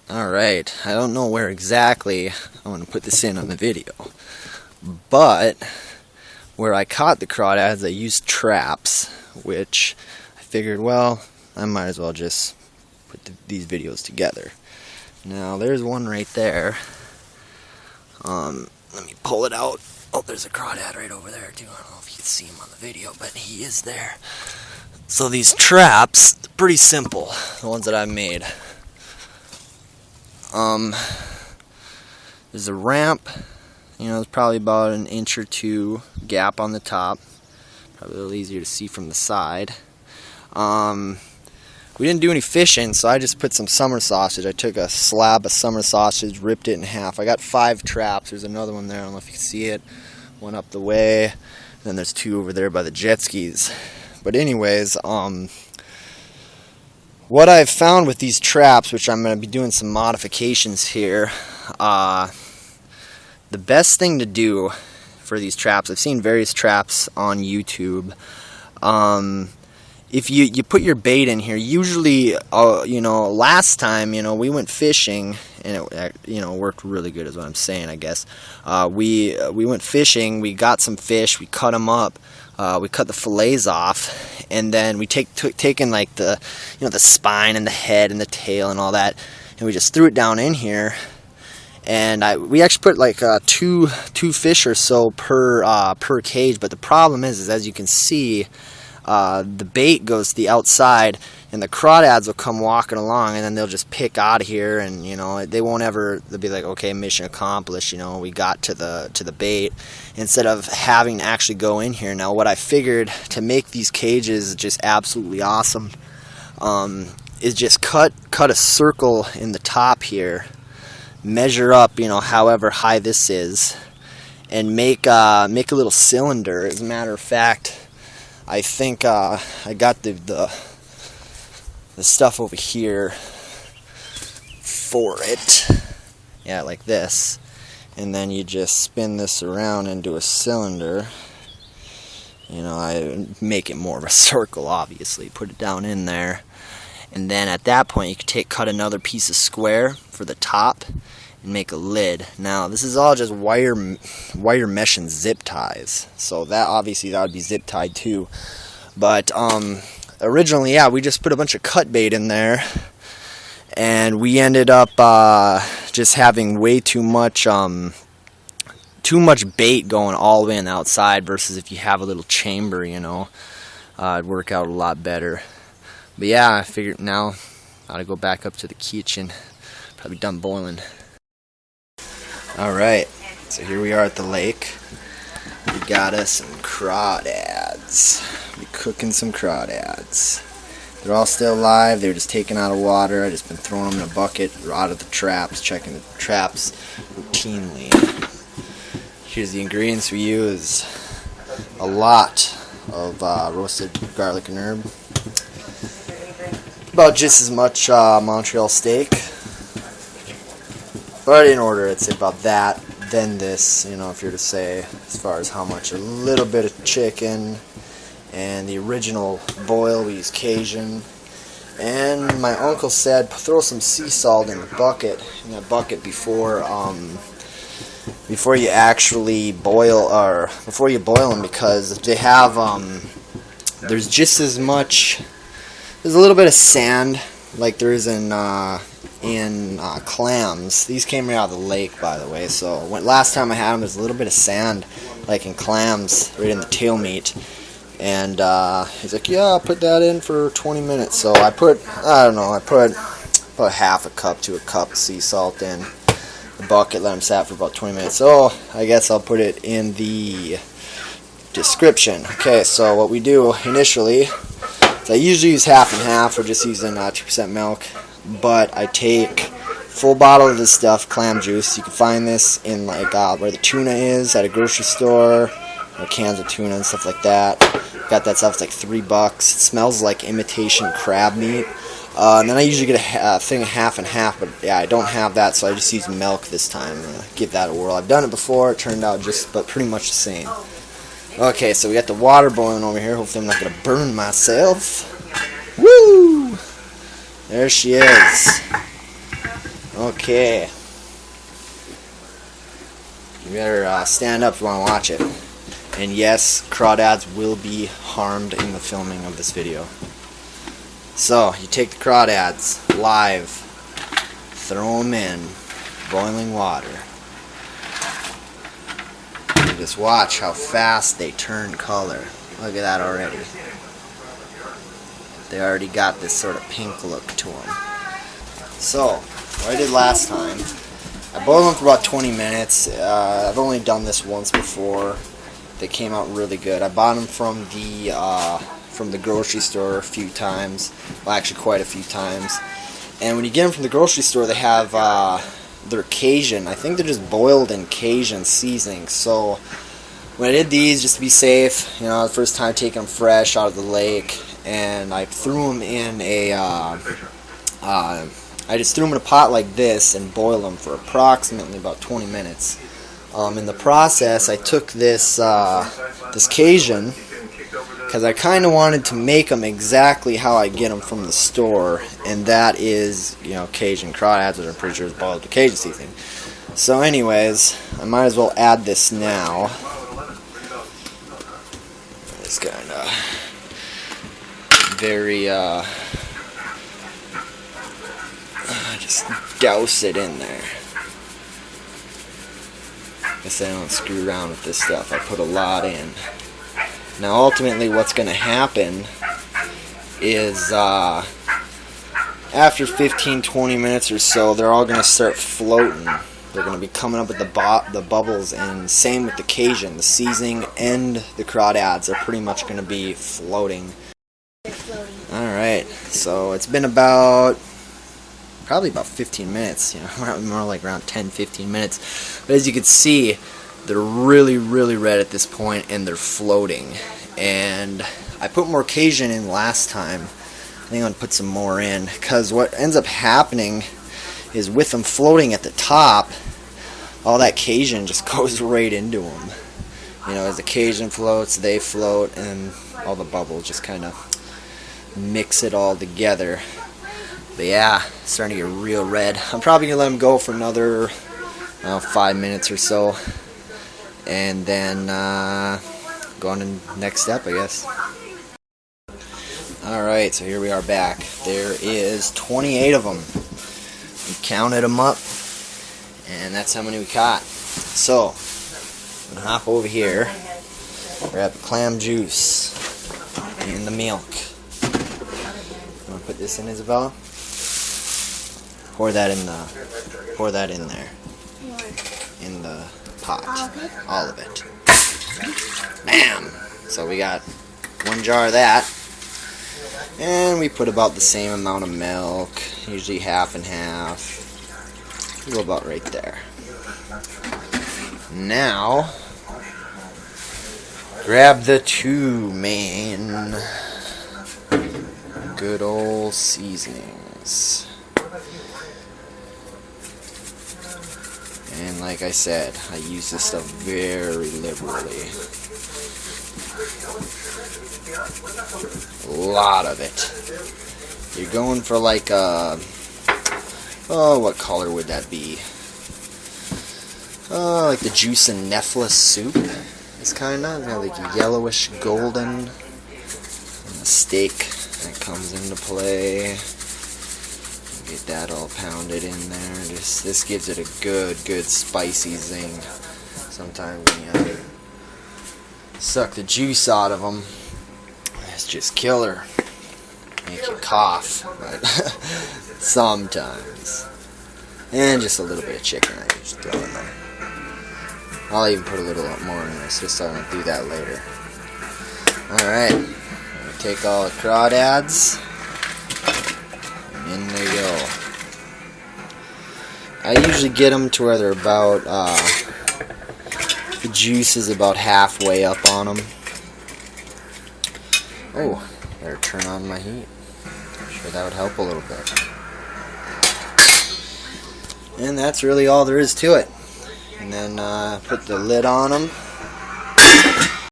Alright, I don't know where exactly I want to put this in on the video, but where I caught the crawdads, I used traps, which I figured, well, I might as well just put these videos together. Now, there's one right there. Let me pull it out. Oh, there's a crawdad right over there, too. I don't know if you can see him on the video, but he is there. So these traps, pretty simple, the ones that I've made. There's a ramp, it's probably about an inch or two gap on the top, probably a little easier to see from the side. We didn't do any fishing, so I just put some summer sausage. I took a slab of summer sausage, ripped it in half. I got 5 traps. There's another one there, I don't know if you can see it, one up the way, and then there's 2 over there by the jet skis. But anyways, what I've found with these traps, which I'm going to be doing some modifications here, the best thing to do for these traps, I've seen various traps on YouTube. If you put your bait in here, usually, last time, we went fishing, and it, worked really good is what I'm saying, I guess. We went fishing, we got some fish, we cut them up. We cut the fillets off, and then we taken like the spine and the head and the tail and all that, and we just threw it down in here. And we actually put like two fish or so per cage. But the problem is as you can see, the bait goes to the outside, and the crawdads will come walking along, and then they'll just pick out of here, and they won't ever. They'll be like, okay, mission accomplished. We got to the bait, instead of having to actually go in here. Now, what I figured to make these cages just absolutely awesome is just cut a circle in the top here, measure up, however high this is, and make a little cylinder. As a matter of fact, I think I got the stuff over here for it. Yeah, like this. And then you just spin this around into a cylinder. I make it more of a circle, obviously. Put it down in there. And then at that point, you can cut another piece of square for the top and make a lid. Now, this is all just wire mesh and zip ties. So that would be zip tied too. But originally, yeah, we just put a bunch of cut bait in there, and we ended up just having way too much bait going all the way on the outside, versus if you have a little chamber, it'd work out a lot better. But yeah, I figured now I ought to go back up to the kitchen. Probably done boiling. Alright, so here we are at the lake. We got us some crawdads. We're cooking some crawdads. They're all still alive. They were just taken out of water. I just been throwing them in a bucket out of the traps, checking the traps routinely. Here's the ingredients we use. A lot of roasted garlic and herb. About just as much Montreal steak. But in order, it's about that, then this, if you're to say, as far as how much, a little bit of chicken, and the original boil, we use Cajun. And my uncle said, throw some sea salt in that bucket before you actually boil, or before you boil them, because they have, there's just as much, there's a little bit of sand, like there is in clams. These came right out of the lake, by the way. So last time I had them, there's a little bit of sand, like in clams, right in the tail meat. And he's like, yeah, I'll put that in for 20 minutes. So I put about half a cup to a cup of sea salt in the bucket, let them sat for about 20 minutes. So I guess I'll put it in the description. Okay, so what we do initially is I usually use half and half. We're just using 2% milk. But I take full bottle of this stuff, clam juice. You can find this in like where the tuna is at a grocery store, cans of tuna and stuff like that. Got that stuff. It's like $3. It smells like imitation crab meat. And then I usually get a thing of half and half, but yeah, I don't have that, so I just use milk this time. Give that a whirl. I've done it before. It turned out but pretty much the same. Okay, so we got the water boiling over here. Hopefully I'm not gonna burn myself. Woo! There she is. Okay. You better stand up if you want to watch it. And yes, crawdads will be harmed in the filming of this video. So, you take the crawdads live, throw them in boiling water. And just watch how fast they turn color. Look at that already. They already got this sort of pink look to them. So, what I did last time, I boiled them for about 20 minutes. I've only done this once before. They came out really good. I bought them from the grocery store a few times. Well, actually quite a few times. And when you get them from the grocery store, they have they're Cajun. I think they're just boiled in Cajun seasoning. So when I did these, just to be safe, you know, the first time taking them fresh out of the lake, and I threw them in I just threw them in a pot like this and boiled them for approximately about 20 minutes. In the process, I took this this Cajun, because I kind of wanted to make them exactly how I get them from the store, and that is, you know, Cajun crawdads, which I'm pretty sure is boiled with Cajun seasoning. So anyways, I might as well add this now. It's kind of very, just douse it in there. I guess I don't screw around with this stuff. I put a lot in. Now ultimately what's going to happen is after 15-20 minutes or so, they're all going to start floating. They're going to be coming up with the bubbles, and same with the Cajun. The seasoning and the crawdads are pretty much going to be floating. Alright, so it's been probably about 15 minutes, you know, more like around 10-15 minutes. But as you can see, they're really, really red at this point, and they're floating. And I put more Cajun in last time. I think I'm going to put some more in, because what ends up happening is with them floating at the top, all that Cajun just goes right into them. You know, as the Cajun floats, they float, and all the bubbles just kind of mix it all together. But yeah, it's starting to get real red. I'm probably going to let them go for another 5 minutes or so. And then go on to the next step, I guess. Alright, so here we are back. There is 28 of them. We counted them up, and that's how many we caught. So, I'm going to hop over here, grab the clam juice and the milk. You want to put this in, Isabella? Pour that in there. In the pot. All of it. Bam! So we got 1 jar of that. And we put about the same amount of milk. Usually half and half. We'll go about right there. Now, grab the 2 main good old seasonings. And like I said, I use this stuff very liberally. A lot of it. You're going for like a... Oh, what color would that be? Oh, like the juice and Nephilis soup. It's kind of like yellowish golden. And the steak that comes into play. Get that all pounded in there. This gives it a good spicy zing. Sometimes when you suck the juice out of them, it's just killer. Make you cough, but sometimes. And just a little bit of chicken I just throw in there. I'll even put a little more in this just so I don't do that later. Alright, take all the crawdads. In they go. I usually get them to where they're about, the juice is about halfway up on them. Oh, better turn on my heat. I'm sure that would help a little bit. And that's really all there is to it. And then put the lid on them.